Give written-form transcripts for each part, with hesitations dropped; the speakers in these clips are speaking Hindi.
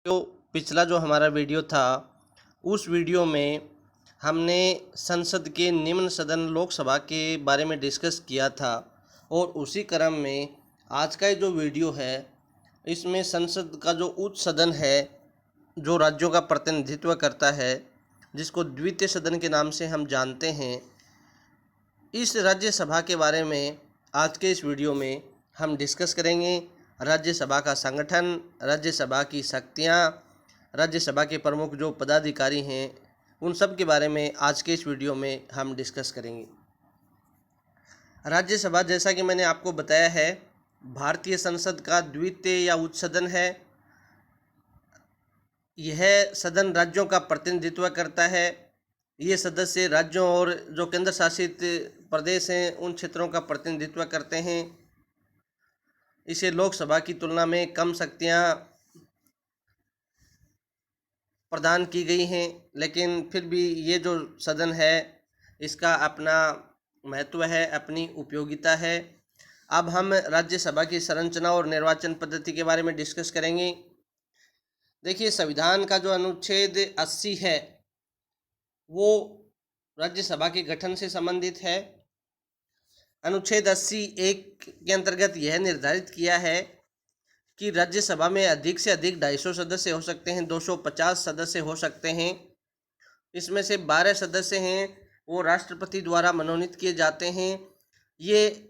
तो पिछला जो हमारा वीडियो था, उस वीडियो में हमने संसद के निम्न सदन लोकसभा के बारे में डिस्कस किया था और उसी क्रम में आज का ये जो वीडियो है, इसमें संसद का जो उच्च सदन है, जो राज्यों का प्रतिनिधित्व करता है, जिसको द्वितीय सदन के नाम से हम जानते हैं, इस राज्यसभा के बारे में आज के इस वीडियो में हम डिस्कस करेंगे। राज्यसभा का संगठन, राज्यसभा की शक्तियाँ, राज्यसभा के प्रमुख जो पदाधिकारी हैं, उन सब के बारे में आज के इस वीडियो में हम डिस्कस करेंगे। राज्यसभा, जैसा कि मैंने आपको बताया है, भारतीय संसद का द्वितीय या उच्च सदन है। यह सदन राज्यों का प्रतिनिधित्व करता है। ये सदस्य राज्यों और जो केंद्र शासित प्रदेश हैं, उन क्षेत्रों का प्रतिनिधित्व करते हैं। इसे लोकसभा की तुलना में कम शक्तियाँ प्रदान की गई हैं, लेकिन फिर भी ये जो सदन है, इसका अपना महत्व है, अपनी उपयोगिता है। अब हम राज्यसभा की संरचना और निर्वाचन पद्धति के बारे में डिस्कस करेंगे। देखिए, संविधान का जो अनुच्छेद 80 है, वो राज्यसभा के गठन से संबंधित है। अनुच्छेद 80(1) के अंतर्गत यह निर्धारित किया है कि राज्यसभा में अधिक से अधिक 250 सदस्य हो सकते हैं, 250 सदस्य हो सकते हैं। इसमें से 12 सदस्य हैं, वो राष्ट्रपति द्वारा मनोनीत किए जाते हैं। ये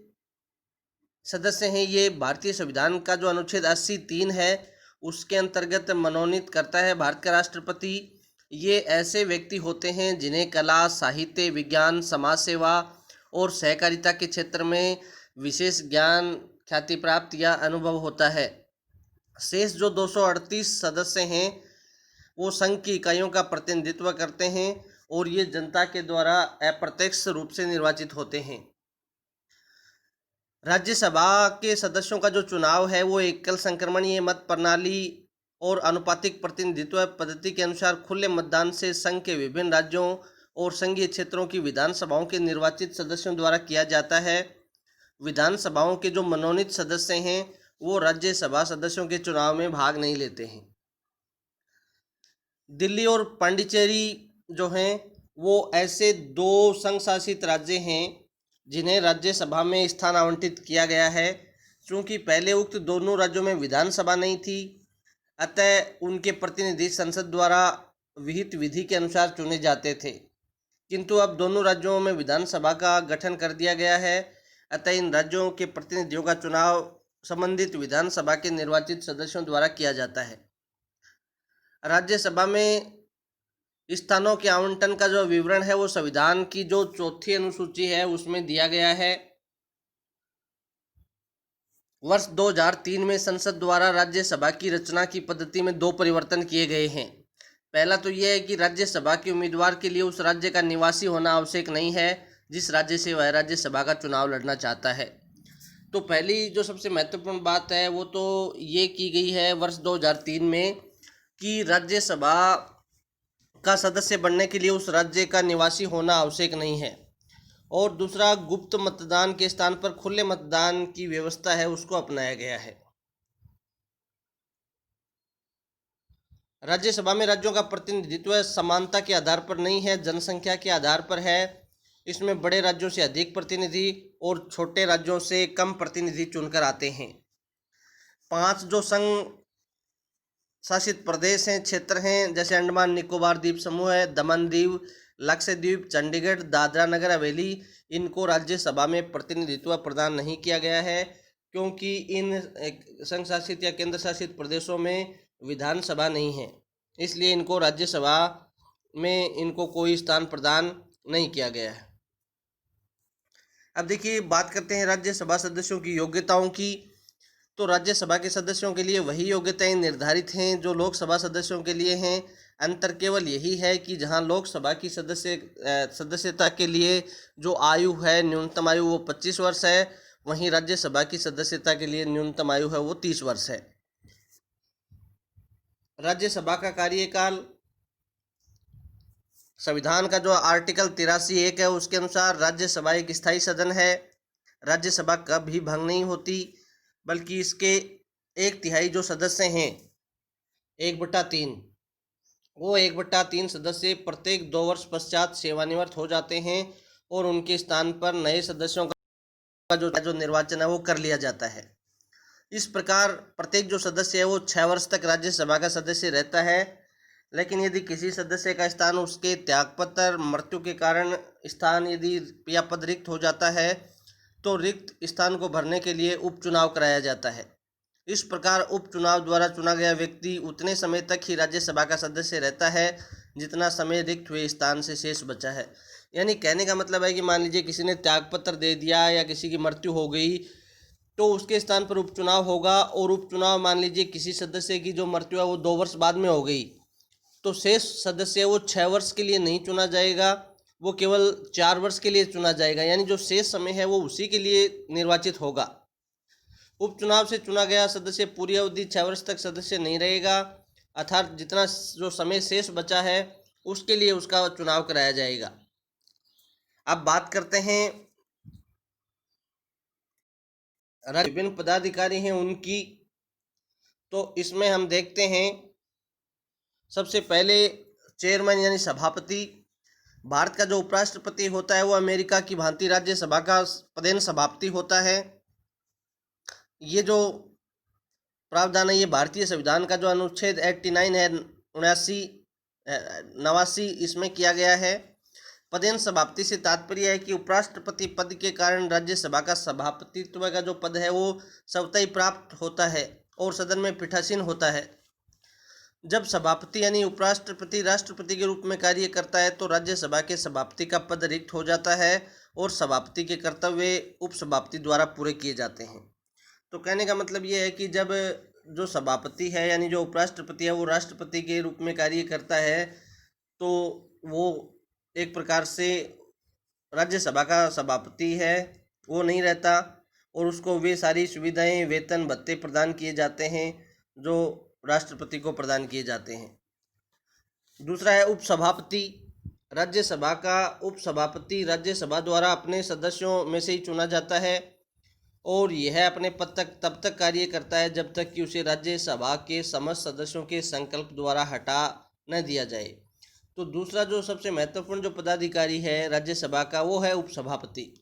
सदस्य हैं, ये भारतीय संविधान का जो अनुच्छेद 80(3) है, उसके अंतर्गत मनोनीत करता है भारत का राष्ट्रपति। ये ऐसे व्यक्ति होते हैं जिन्हें कला, साहित्य, विज्ञान, समाज सेवा और सहकारिता के क्षेत्र में विशेष ज्ञान, ख्याति प्राप्त या अनुभव होता है। शेष जो 238 सदस्य हैं, वो संघ की इकाइयों का प्रतिनिधित्व करते हैं और ये जनता के द्वारा अप्रत्यक्ष रूप से निर्वाचित होते हैं। राज्यसभा के सदस्यों का जो चुनाव है, वो एकल संक्रमणीय मत प्रणाली और अनुपातिक प्रतिनिधित्व पद्धति के अनुसार खुले मतदान से संघ के विभिन्न राज्यों और संघीय क्षेत्रों की विधानसभाओं के निर्वाचित सदस्यों द्वारा किया जाता है। विधानसभाओं के जो मनोनीत सदस्य हैं, वो राज्यसभा सदस्यों के चुनाव में भाग नहीं लेते हैं। दिल्ली और पांडिचेरी जो हैं, वो ऐसे 2 संघ शासित राज्य हैं जिन्हें राज्यसभा में स्थान आवंटित किया गया है। चूँकि पहले उक्त दोनों राज्यों में विधानसभा नहीं थी, अतः उनके प्रतिनिधि संसद द्वारा विहित विधि के अनुसार चुने जाते थे। किंतु अब दोनों राज्यों में विधानसभा का गठन कर दिया गया है, अतः इन राज्यों के प्रतिनिधियों का चुनाव संबंधित विधानसभा के निर्वाचित सदस्यों द्वारा किया जाता है। राज्यसभा में स्थानों के आवंटन का जो विवरण है, वो संविधान की जो 4थी अनुसूची है, उसमें दिया गया है। वर्ष 2003 में संसद द्वारा राज्यसभा की रचना की पद्धति में 2 परिवर्तन किए गए हैं। पहला तो यह है कि राज्यसभा के उम्मीदवार के लिए उस राज्य का निवासी होना आवश्यक नहीं है जिस राज्य से वह राज्यसभा का चुनाव लड़ना चाहता है। तो पहली जो सबसे महत्वपूर्ण बात है, वो तो ये की गई है वर्ष 2003 में कि राज्यसभा का सदस्य बनने के लिए उस राज्य का निवासी होना आवश्यक नहीं है। और दूसरा, गुप्त मतदान के स्थान पर खुले मतदान की व्यवस्था है, उसको अपनाया गया है। राज्यसभा में राज्यों का प्रतिनिधित्व समानता के आधार पर नहीं है, जनसंख्या के आधार पर है। इसमें बड़े राज्यों से अधिक प्रतिनिधि और छोटे राज्यों से कम प्रतिनिधि चुनकर आते हैं। 5 जो संघ शासित प्रदेश हैं, क्षेत्र हैं, जैसे अंडमान निकोबार द्वीप समूह है, दमन दीव, लक्षद्वीप, चंडीगढ़, दादरा नगर हवेली, इनको राज्यसभा में प्रतिनिधित्व प्रदान नहीं किया गया है, क्योंकि इन संघ शासित या केंद्र शासित प्रदेशों में विधानसभा नहीं है, इसलिए इनको राज्यसभा में इनको कोई स्थान प्रदान नहीं किया गया है। अब देखिए, बात करते हैं राज्यसभा सदस्यों की योग्यताओं की। तो राज्यसभा के सदस्यों के लिए वही योग्यताएं निर्धारित हैं जो लोकसभा सदस्यों के लिए हैं। अंतर केवल यही है कि जहां लोकसभा की सदस्यता के लिए जो आयु है, न्यूनतम आयु, वो 25 वर्ष है, वहीं राज्यसभा की सदस्यता के लिए न्यूनतम आयु है, वो 30 वर्ष है। राज्यसभा का कार्यकाल संविधान का जो आर्टिकल 83(1) है, उसके अनुसार राज्यसभा एक स्थायी सदन है। राज्यसभा कभी भंग नहीं होती, बल्कि इसके 1/3 जो सदस्य हैं, 1/3। वो 1/3 सदस्य प्रत्येक 2 वर्ष पश्चात सेवानिवृत्त हो जाते हैं और उनके स्थान पर नए सदस्यों का जो निर्वाचन है वो कर लिया जाता है। इस प्रकार प्रत्येक जो सदस्य है वो 6 वर्ष तक राज्यसभा का सदस्य रहता है। लेकिन यदि किसी सदस्य का स्थान उसके त्यागपत्र, मृत्यु के कारण स्थान यदि या पद रिक्त हो जाता है तो रिक्त स्थान को भरने के लिए उपचुनाव कराया जाता है। इस प्रकार उपचुनाव द्वारा चुना गया व्यक्ति उतने समय तक ही राज्यसभा का सदस्य रहता है जितना समय रिक्त हुए स्थान से शेष बचा है। यानी कहने का मतलब है कि मान लीजिए किसी ने त्यागपत्र दे दिया या किसी की मृत्यु हो गई तो उसके स्थान पर उपचुनाव होगा, और उपचुनाव मान लीजिए किसी सदस्य की जो मृत्यु है वो 2 वर्ष बाद में हो गई तो शेष सदस्य वो 6 वर्ष के लिए नहीं चुना जाएगा, वो केवल 4 वर्ष के लिए चुना जाएगा। यानी जो शेष समय है वो उसी के लिए निर्वाचित होगा। उपचुनाव से चुना गया सदस्य पूरी अवधि 6 वर्ष तक सदस्य नहीं रहेगा, अर्थात जितना जो समय शेष बचा है उसके लिए उसका चुनाव कराया जाएगा। अब बात करते हैं विभिन्न पदाधिकारी हैं उनकी, तो इसमें हम देखते हैं सबसे पहले चेयरमैन यानी सभापति। भारत का जो उपराष्ट्रपति होता है वो अमेरिका की भांति राज्यसभा का पदेन सभापति होता है। ये जो प्रावधान है ये भारतीय संविधान का जो अनुच्छेद 89 है 89 इसमें किया गया है। पदेन सभापति से तात्पर्य है कि उपराष्ट्रपति पद के कारण राज्यसभा का सभापतित्व का जो पद है वो स्वतः ही प्राप्त होता है और सदन में पीठासीन होता है। जब सभापति यानी उपराष्ट्रपति राष्ट्रपति के रूप में कार्य करता है तो राज्यसभा के सभापति का पद रिक्त हो जाता है और सभापति के कर्तव्य उपसभापति द्वारा पूरे किए जाते हैं। तो कहने का मतलब ये है कि जब जो सभापति है यानी जो उपराष्ट्रपति है वो राष्ट्रपति के रूप में कार्य करता है तो वो एक प्रकार से राज्यसभा का सभापति है वो नहीं रहता और उसको वे सारी सुविधाएं, वेतन, भत्ते प्रदान किए जाते हैं जो राष्ट्रपति को प्रदान किए जाते हैं। दूसरा है उपसभापति। राज्यसभा का उपसभापति राज्यसभा द्वारा अपने सदस्यों में से ही चुना जाता है और यह अपने पद तक तब तक कार्य करता है जब तक कि उसे राज्यसभा के समस्त सदस्यों के संकल्प द्वारा हटा न दिया जाए। तो दूसरा जो सबसे महत्वपूर्ण जो पदाधिकारी है राज्यसभा का वो है उपसभापति,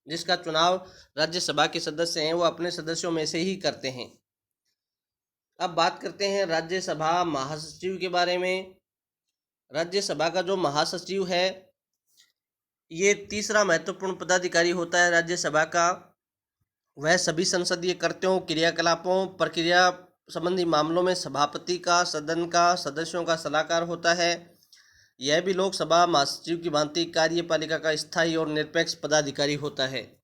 जिसका चुनाव राज्यसभा के सदस्य हैं वो अपने सदस्यों में से ही करते हैं। अब बात करते हैं राज्यसभा महासचिव के बारे में। राज्यसभा का जो महासचिव है ये तीसरा महत्वपूर्ण पदाधिकारी होता है राज्यसभा का। वह सभी संसदीय कर्तव्यों, क्रियाकलापों, प्रक्रिया संबंधी मामलों में सभापति का, सदन का, सदस्यों का सलाहकार होता है। यह भी लोकसभा महासचिव की भांति कार्यपालिका का स्थायी और निरपेक्ष पदाधिकारी होता है।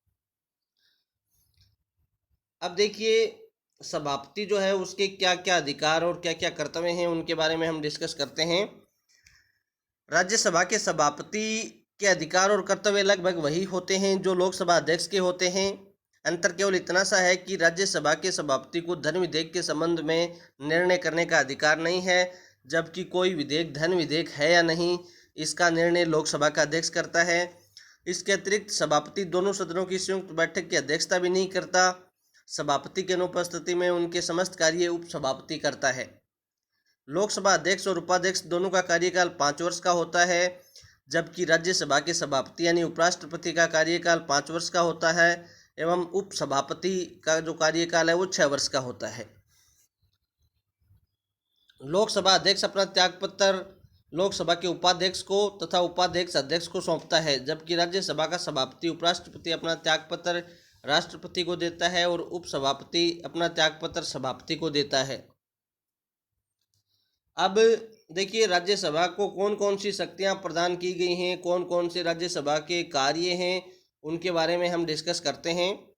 अब देखिए सभापति जो है उसके क्या क्या अधिकार और क्या क्या कर्तव्य हैं उनके बारे में हम डिस्कस करते हैं। राज्यसभा के सभापति के अधिकार और कर्तव्य लगभग वही होते हैं जो लोकसभा अध्यक्ष के होते हैं। अंतर केवल इतना सा है कि राज्यसभा के सभापति को धन विधेयक के संबंध में निर्णय करने का अधिकार नहीं है, जबकि कोई विधेयक धन विधेयक है या नहीं इसका निर्णय लोकसभा का अध्यक्ष करता है। इसके अतिरिक्त सभापति दोनों सदनों की संयुक्त बैठक की अध्यक्षता भी नहीं करता। सभापति की अनुपस्थिति में उनके समस्त कार्य उपसभापति करता है। लोकसभा अध्यक्ष और उपाध्यक्ष दोनों का कार्यकाल 5 वर्ष का होता है, जबकि राज्यसभा के सभापति यानी उपराष्ट्रपति का कार्यकाल 5 वर्ष का होता है एवं उपसभापति का जो कार्यकाल है वो 6 वर्ष का होता है। लोकसभा अध्यक्ष अपना त्यागपत्र लोकसभा के उपाध्यक्ष को तथा उपाध्यक्ष अध्यक्ष को सौंपता है, जबकि राज्यसभा का सभापति उपराष्ट्रपति अपना त्यागपत्र राष्ट्रपति को देता है और उपसभापति अपना त्यागपत्र सभापति को देता है। अब देखिए राज्यसभा को कौन कौन सी शक्तियां प्रदान की गई हैं, कौन कौन से राज्यसभा के कार्य हैं उनके बारे में हम डिस्कस करते हैं।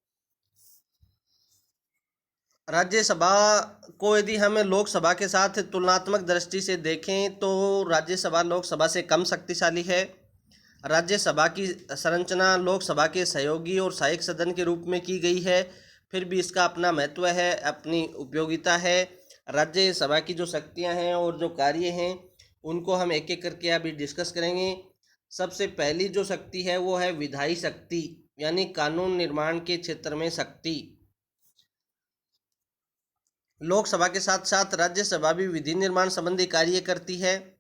राज्यसभा को यदि हम लोकसभा के साथ तुलनात्मक दृष्टि से देखें तो राज्यसभा लोकसभा से कम शक्तिशाली है। राज्यसभा की संरचना लोकसभा के सहयोगी और सहायक सदन के रूप में की गई है, फिर भी इसका अपना महत्व है, अपनी उपयोगिता है। राज्यसभा की जो शक्तियां हैं और जो कार्य हैं उनको हम एक एक करके अभी डिस्कस करेंगे। सबसे पहली जो शक्ति है वो है विधायी शक्ति, यानी कानून निर्माण के क्षेत्र में शक्ति। लोकसभा के साथ साथ राज्यसभा भी विधि निर्माण संबंधी कार्य करती है।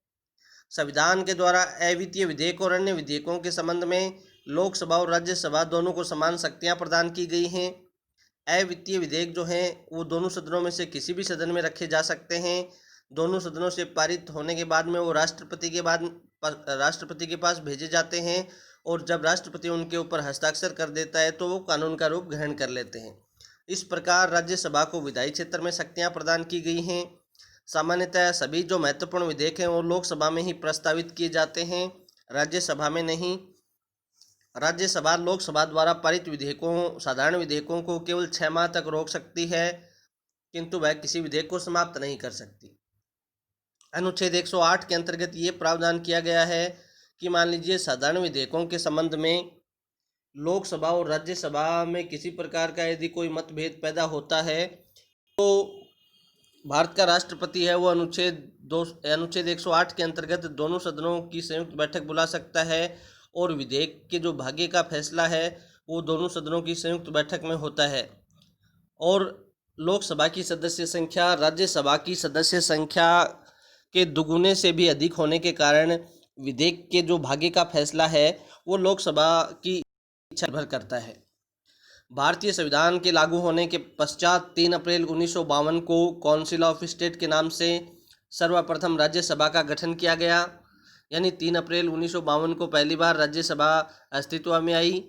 संविधान के द्वारा अवित्तीय विधेयक और अन्य विधेयकों के संबंध में लोकसभा और राज्यसभा दोनों को समान शक्तियां प्रदान की गई हैं। अवित्तीय विधेयक जो हैं वो दोनों सदनों में से किसी भी सदन में रखे जा सकते हैं। दोनों सदनों से पारित होने के बाद में वो राष्ट्रपति के पास भेजे जाते हैं, और जब राष्ट्रपति उनके ऊपर हस्ताक्षर कर देता है तो वो कानून का रूप ग्रहण कर लेते हैं। इस प्रकार राज्यसभा को विधायी क्षेत्र में शक्तियां प्रदान की गई हैं। सामान्यतः सभी जो महत्वपूर्ण विधेयक हैं वो लोकसभा में ही प्रस्तावित किए जाते हैं, राज्यसभा में नहीं। राज्यसभा लोकसभा द्वारा पारित विधेयकों, साधारण विधेयकों को केवल 6 माह तक रोक सकती है, किंतु वह किसी विधेयक को समाप्त नहीं कर सकती। अनुच्छेद 108 के अंतर्गत ये प्रावधान किया गया है कि मान लीजिए साधारण विधेयकों के संबंध में लोकसभा और राज्यसभा में किसी प्रकार का यदि कोई मतभेद पैदा होता है तो भारत का राष्ट्रपति है वो अनुच्छेद 108 के अंतर्गत दोनों सदनों की संयुक्त बैठक बुला सकता है, और विधेयक के जो भाग्य का फैसला है वो दोनों सदनों की संयुक्त बैठक में होता है। और लोकसभा की सदस्य संख्या राज्यसभा की सदस्य संख्या के दुगुने से भी अधिक होने के कारण विधेयक के जो भाग्य का फैसला है वो लोकसभा की इच्छा निर्भर करता है। भारतीय संविधान के लागू होने के पश्चात 3 अप्रैल 1952 को काउंसिल ऑफ स्टेट के नाम से सर्वप्रथम राज्यसभा का गठन किया गया। यानी 3 अप्रैल 1952 को पहली बार राज्यसभा अस्तित्व में आई,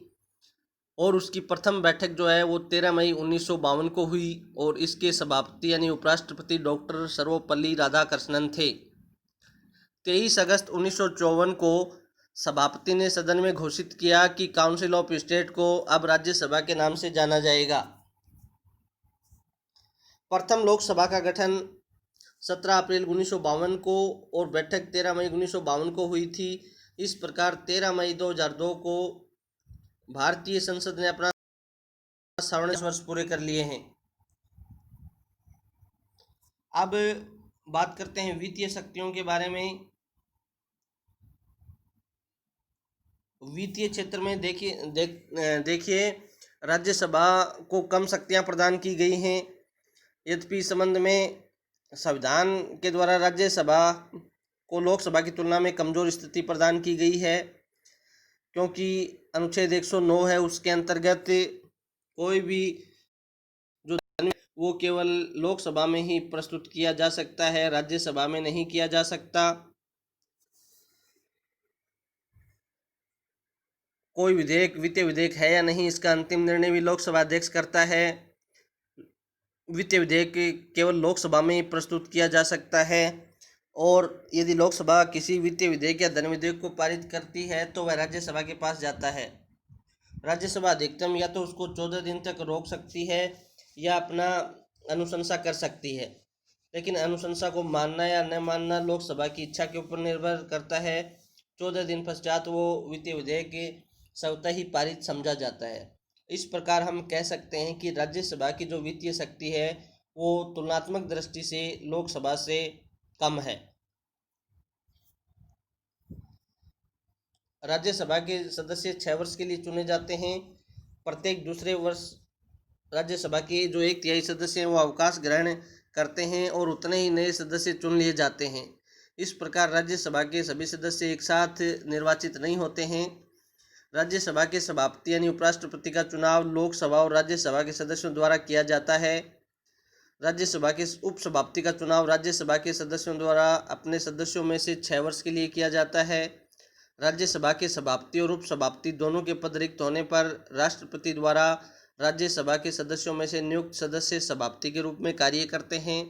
और उसकी प्रथम बैठक जो है वो 13 मई 1952 को हुई, और इसके सभापति यानी उपराष्ट्रपति डॉक्टर सर्वपल्ली राधाकृष्णन थे। 23 अगस्त 1954 को सभापति ने सदन में घोषित किया कि काउंसिल ऑफ स्टेट को अब राज्यसभा के नाम से जाना जाएगा। प्रथम लोकसभा का गठन 17 अप्रैल 1952 को और बैठक 13 मई 1952 को हुई थी। इस प्रकार 13 मई 2002 को भारतीय संसद ने अपना 47 वर्ष पूरे कर लिए हैं। अब बात करते हैं वित्तीय शक्तियों के बारे में। वित्तीय क्षेत्र में देखिए राज्यसभा को कम शक्तियां प्रदान की गई हैं। यद्यपि इस संबंध में संविधान के द्वारा राज्यसभा को लोकसभा की तुलना में कमज़ोर स्थिति प्रदान की गई है, क्योंकि अनुच्छेद 109 है उसके अंतर्गत कोई भी जो वो केवल लोकसभा में ही प्रस्तुत किया जा सकता है, राज्यसभा में नहीं किया जा सकता। कोई वित्तीय विधेयक है या नहीं इसका अंतिम निर्णय भी लोकसभा अध्यक्ष करता है। वित्तीय विधेयक केवल लोकसभा में ही प्रस्तुत किया जा सकता है, और यदि लोकसभा किसी वित्तीय विधेयक या धन विधेयक को पारित करती है तो वह राज्यसभा के पास जाता है। राज्यसभा अधिकतम या तो उसको 14 दिन तक रोक सकती है या अपना अनुशंसा कर सकती है, लेकिन अनुशंसा को मानना या न मानना लोकसभा की इच्छा के ऊपर निर्भर करता है। 14 दिन पश्चात वो वित्तीय विधेयक स्वतः ही पारित समझा जाता है। इस प्रकार हम कह सकते हैं कि राज्यसभा की जो वित्तीय शक्ति है वो तुलनात्मक दृष्टि से लोकसभा से कम है। राज्यसभा के सदस्य 6 वर्ष के लिए चुने जाते हैं। प्रत्येक दूसरे वर्ष राज्यसभा के जो 1/3 सदस्य हैं वो अवकाश ग्रहण करते हैं और उतने ही नए सदस्य चुन लिए जाते हैं। इस प्रकार राज्यसभा के सभी सदस्य एक साथ निर्वाचित नहीं होते हैं। राज्यसभा के सभापति यानी उपराष्ट्रपति का चुनाव लोकसभा और राज्यसभा के सदस्यों द्वारा किया जाता है। राज्यसभा के उपसभापति का चुनाव राज्यसभा के सदस्यों द्वारा अपने सदस्यों में से 6 वर्ष के लिए किया जाता है। राज्यसभा के सभापति और उपसभापति दोनों के पद रिक्त होने पर राष्ट्रपति द्वारा राज्यसभा के सदस्यों में से नियुक्त सदस्य सभापति के रूप में कार्य करते हैं।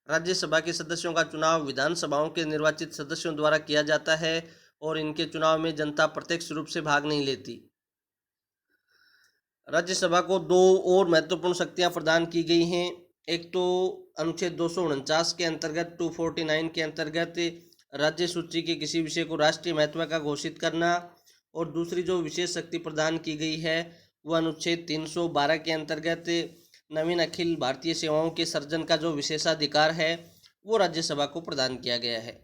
राज्यसभा के सदस्यों का चुनाव विधानसभाओं के निर्वाचित सदस्यों द्वारा किया जाता है, और इनके चुनाव में जनता प्रत्यक्ष रूप से भाग नहीं लेती। राज्यसभा को 2 और महत्वपूर्ण शक्तियां प्रदान की गई हैं। एक तो अनुच्छेद 249 के अंतर्गत 249 के अंतर्गत राज्य सूची के किसी विषय को राष्ट्रीय महत्व का घोषित करना, और दूसरी जो विशेष शक्ति प्रदान की गई है वह अनुच्छेद 312 के अंतर्गत नवीन अखिल भारतीय सेवाओं के सर्जन का जो विशेषाधिकार है वो राज्यसभा को प्रदान किया गया है।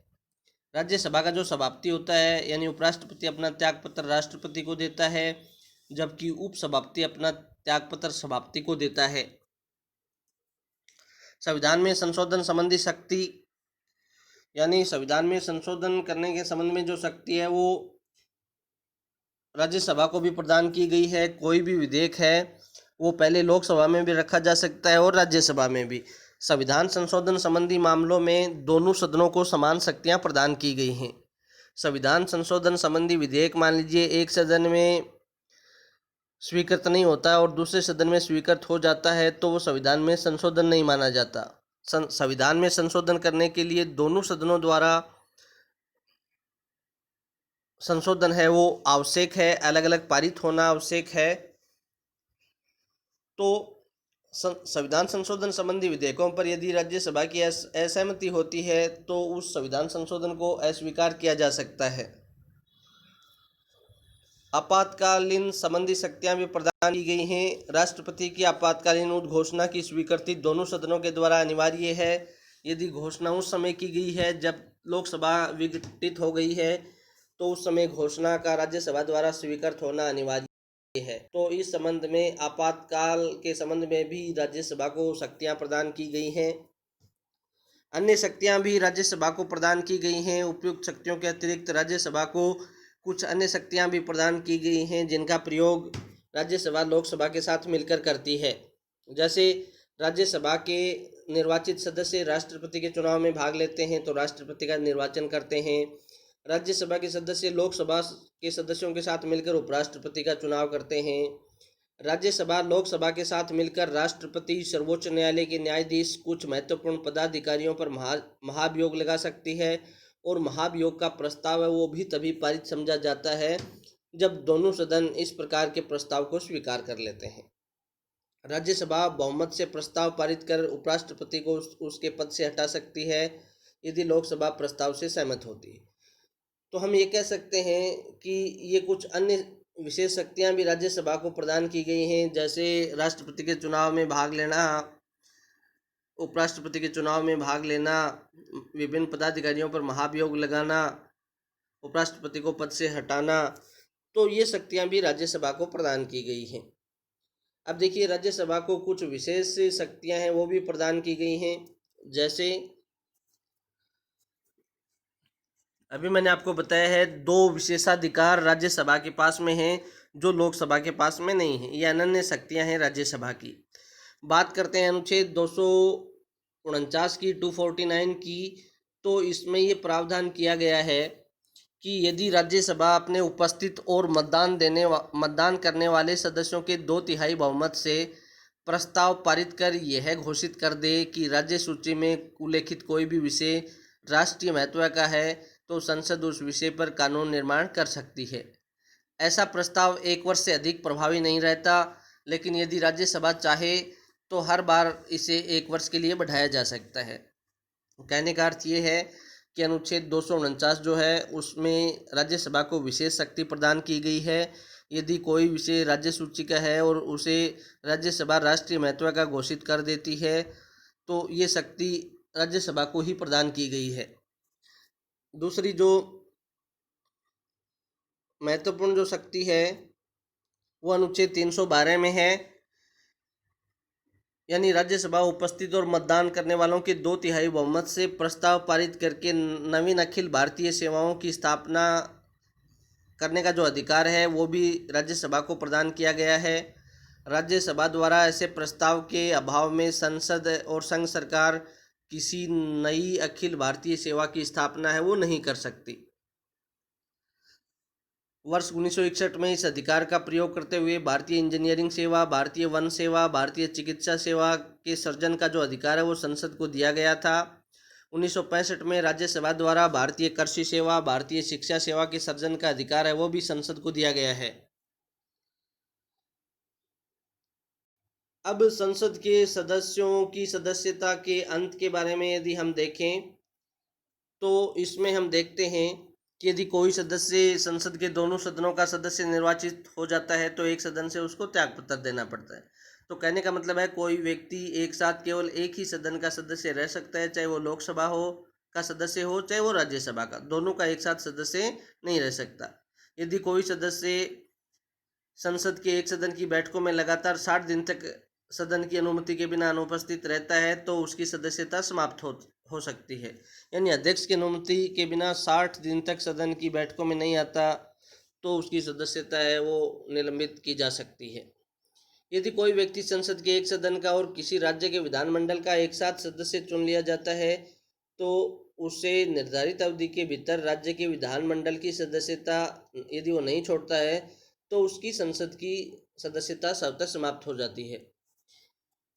राज्यसभा का जो सभापति होता है यानी उपराष्ट्रपति अपना त्यागपत्र राष्ट्रपति को देता है, जबकि उपसभापति अपना त्यागपत्र सभापति को देता है। संविधान में संशोधन संबंधी शक्ति, यानी संविधान में संशोधन करने के संबंध में जो शक्ति है वो राज्यसभा को भी प्रदान की गई है। कोई भी विधेयक है वो पहले लोकसभा में भी रखा जा सकता है और राज्यसभा में भी। संविधान संशोधन संबंधी मामलों में दोनों सदनों को समान शक्तियां प्रदान की गई हैं। संविधान संशोधन संबंधी विधेयक मान लीजिए एक सदन में स्वीकृत नहीं होता और दूसरे सदन में स्वीकृत हो जाता है तो वो संविधान में संशोधन नहीं माना जाता। संविधान में संशोधन करने के लिए दोनों सदनों द्वारा संशोधन है वो आवश्यक है, अलग अलग पारित होना आवश्यक है। तो संविधान संशोधन संबंधी विधेयकों पर यदि राज्यसभा की असहमति होती है तो उस संविधान संशोधन को अस्वीकार किया जा सकता है। आपातकालीन संबंधी शक्तियां भी प्रदान की गई हैं। राष्ट्रपति की आपातकालीन उद्घोषणा की स्वीकृति दोनों सदनों के द्वारा अनिवार्य है। यदि घोषणा उस समय की गई है जब लोकसभा विघटित हो गई है तो उस समय घोषणा का राज्यसभा द्वारा स्वीकृत होना अनिवार्य है। तो इस संबंध में आपातकाल के संबंध में भी राज्यसभा को शक्तियां प्रदान की गई हैं। अन्य शक्तियां भी राज्यसभा को प्रदान की गई हैं। उपयुक्त शक्तियों के अतिरिक्त राज्यसभा को कुछ अन्य शक्तियां भी प्रदान की गई हैं जिनका प्रयोग राज्यसभा लोकसभा के साथ मिलकर करती है। जैसे राज्यसभा के निर्वाचित सदस्य राष्ट्रपति के चुनाव में भाग लेते हैं तो राष्ट्रपति का निर्वाचन करते हैं। राज्यसभा के सदस्य लोकसभा के सदस्यों के साथ मिलकर उपराष्ट्रपति का चुनाव करते हैं। राज्यसभा लोकसभा के साथ मिलकर राष्ट्रपति, सर्वोच्च न्यायालय के न्यायाधीश, कुछ महत्वपूर्ण पदाधिकारियों पर महाभियोग लगा सकती है और महाभियोग का प्रस्ताव है वो भी तभी पारित समझा जाता है जब दोनों सदन इस प्रकार के प्रस्ताव को स्वीकार कर लेते हैं। राज्यसभा बहुमत से प्रस्ताव पारित कर उपराष्ट्रपति को उसके पद से हटा सकती है यदि लोकसभा प्रस्ताव से सहमत होती है। तो हम ये कह सकते हैं कि ये कुछ अन्य विशेष शक्तियां भी राज्यसभा को प्रदान की गई हैं, जैसे राष्ट्रपति के चुनाव में भाग लेना, उपराष्ट्रपति के चुनाव में भाग लेना, विभिन्न पदाधिकारियों पर महाभियोग लगाना, उपराष्ट्रपति को पद से हटाना। तो ये शक्तियां भी राज्यसभा को प्रदान की गई हैं। अब देखिए राज्यसभा को कुछ विशेष शक्तियां हैं वो भी प्रदान की गई हैं। जैसे अभी मैंने आपको बताया है 2 विशेषाधिकार राज्यसभा के पास में हैं जो लोकसभा के पास में नहीं है। ये अनन्य शक्तियां हैं राज्यसभा की। बात करते हैं अनुच्छेद 249 की, 249 की। तो इसमें ये प्रावधान किया गया है कि यदि राज्यसभा अपने उपस्थित और मतदान करने वाले सदस्यों के 2/3 बहुमत से प्रस्ताव पारित कर यह घोषित कर दे कि राज्य सूची में उल्लेखित कोई भी विषय राष्ट्रीय महत्व का है तो संसद उस विषय पर कानून निर्माण कर सकती है। ऐसा प्रस्ताव 1 वर्ष से अधिक प्रभावी नहीं रहता, लेकिन यदि राज्यसभा चाहे तो हर बार इसे 1 वर्ष के लिए बढ़ाया जा सकता है। कहने का अर्थ ये है कि अनुच्छेद 249 जो है उसमें राज्यसभा को विशेष शक्ति प्रदान की गई है। यदि कोई विषय राज्य सूची का है और उसे राज्यसभा राष्ट्रीय महत्व का घोषित कर देती है तो ये शक्ति राज्यसभा को ही प्रदान की गई है। दूसरी जो महत्वपूर्ण जो शक्ति है वो अनुच्छेद 312 में है, यानी राज्यसभा उपस्थित और मतदान करने वालों के 2/3 बहुमत से प्रस्ताव पारित करके नवीन अखिल भारतीय सेवाओं की स्थापना करने का जो अधिकार है वो भी राज्यसभा को प्रदान किया गया है। राज्यसभा द्वारा ऐसे प्रस्ताव के अभाव में संसद और संघ सरकार किसी नई अखिल भारतीय सेवा की स्थापना है वो नहीं कर सकती। वर्ष 1961 में इस अधिकार का प्रयोग करते हुए भारतीय इंजीनियरिंग सेवा, भारतीय वन सेवा, भारतीय चिकित्सा सेवा के सृजन का जो अधिकार है वो संसद को दिया गया था। 1965 में राज्यसभा द्वारा भारतीय कृषि सेवा, भारतीय शिक्षा सेवा के सृजन का अधिकार है वो भी संसद को दिया गया है। अब संसद के सदस्यों की सदस्यता के अंत के बारे में यदि हम देखें तो इसमें हम देखते हैं कि यदि कोई सदस्य संसद के दोनों सदनों का सदस्य निर्वाचित हो जाता है तो एक सदन से उसको त्यागपत्र देना पड़ता है। तो कहने का मतलब है कोई व्यक्ति एक साथ केवल एक ही सदन का सदस्य रह सकता है, चाहे वो लोकसभा का सदस्य हो चाहे वो राज्यसभा का, दोनों का एक साथ सदस्य नहीं रह सकता। यदि कोई सदस्य संसद के एक सदन की बैठकों में लगातार 60 दिन तक सदन की अनुमति के बिना अनुपस्थित रहता है तो उसकी सदस्यता समाप्त हो सकती है। यानी अध्यक्ष की अनुमति के बिना 60 दिन तक सदन की बैठकों में नहीं आता तो उसकी सदस्यता है वो निलंबित की जा सकती है। यदि कोई व्यक्ति संसद के एक सदन का और किसी राज्य के विधानमंडल का एक साथ सदस्य चुन लिया जाता है तो उसे निर्धारित अवधि के भीतर राज्य के विधानमंडल की सदस्यता यदि वो नहीं छोड़ता है तो उसकी संसद की सदस्यता स्वतः समाप्त हो जाती है।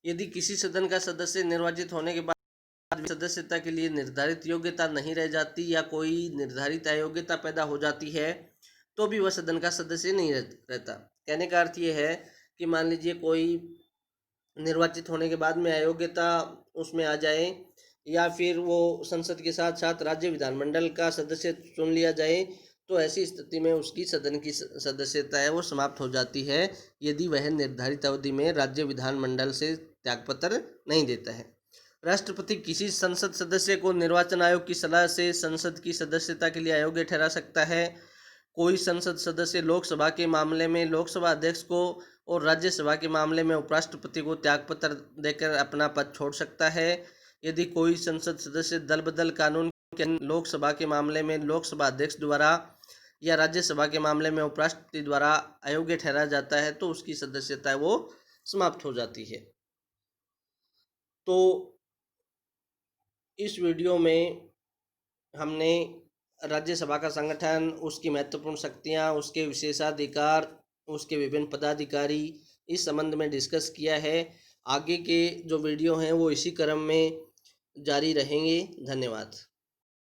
यदि किसी सदन का सदस्य निर्वाचित होने के बाद सदस्यता के लिए निर्धारित योग्यता नहीं रह जाती या कोई निर्धारित अयोग्यता पैदा हो जाती है तो भी वह सदन का सदस्य नहीं रहता। कहने का अर्थ ये है कि मान लीजिए कोई निर्वाचित होने के बाद में अयोग्यता उसमें आ जाए या फिर वो संसद के साथ साथ राज्य विधानमंडल का सदस्य चुन लिया जाए तो ऐसी स्थिति में उसकी सदन की सदस्यता है वो समाप्त हो जाती है यदि वह निर्धारित अवधि में राज्य विधानमंडल से त्यागपत्र नहीं देता है। राष्ट्रपति किसी संसद सदस्य को निर्वाचन आयोग की सलाह से संसद की सदस्यता के लिए अयोग्य ठहरा सकता है। कोई संसद सदस्य लोकसभा के मामले में लोकसभा अध्यक्ष को और राज्यसभा के मामले में उपराष्ट्रपति को त्यागपत्र देकर अपना पद छोड़ सकता है। यदि कोई संसद सदस्य दल बदल कानून के लोकसभा के मामले में लोकसभा अध्यक्ष द्वारा या राज्यसभा के मामले में उपराष्ट्रपति द्वारा अयोग्य ठहरा जाता है तो उसकी सदस्यता वो समाप्त हो जाती है। तो इस वीडियो में हमने राज्यसभा का संगठन, उसकी महत्वपूर्ण शक्तियाँ, उसके विशेषाधिकार, उसके विभिन्न पदाधिकारी इस संबंध में डिस्कस किया है। आगे के जो वीडियो हैं वो इसी क्रम में जारी रहेंगे। धन्यवाद।